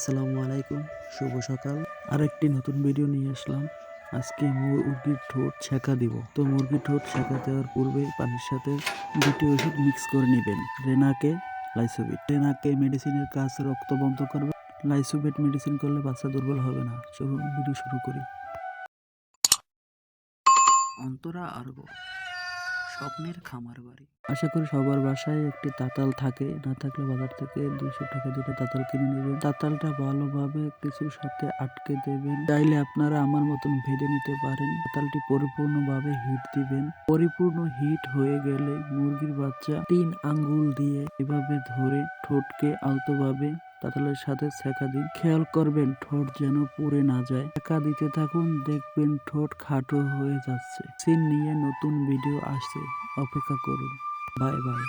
আসসালামু আলাইকুম, শুভ সকাল। আরেকটি নতুন ভিডিও নিয়ে আসলাম। আজকে মুরগির ঠোঁট ছেঁকা দিব। তো মুরগির ঠোঁট ছেঁকা দেওয়ার পূর্বে পানির সাথে দুটি ওষুধ মিক্স করে নেবেন, রেনাকে, লাইসোভিট। রেনাকে মেডিসিনের কাজ রক্ত বন্ধ করবে, লাইসোভিট মেডিসিন করলে বাচ্চা দুর্বল হবে না। চলুন ভিডিও শুরু করি। অন্তরা আরগো, স্বপ্নের খামার বাড়ি। আশা করি সবার বাসায় একটি তাতাল থাকে, না থাকলে বাজার থেকে 200 টাকা দিয়ে তাতাল কিনে নেবেন। তাতালটা ভালোভাবে কিছুর সাথে আটকে দেবেন। চাইলে আপনারা আমার মতন ভেজে নিতে পারেন। তাতালটি পরিপূর্ণভাবে হিট দিবেন। পরিপূর্ণ হিট হয়ে গেলে মুরগির বাচ্চা 3 আঙ্গুল দিয়ে এভাবে ধরে ঠোঁটকে আলতোভাবে তাতালের সাথে ছেঁকা দিন। খেয়াল করবেন ঠোঁট যেন পুড়ে না যায়। ছেঁকা দিতে থাকুন, দেখবেন ঠোঁট খাটো হয়ে যাচ্ছে। সিন নিয়ে নতুন ভিডিও আসছে, অপেক্ষা করুন। Bye bye.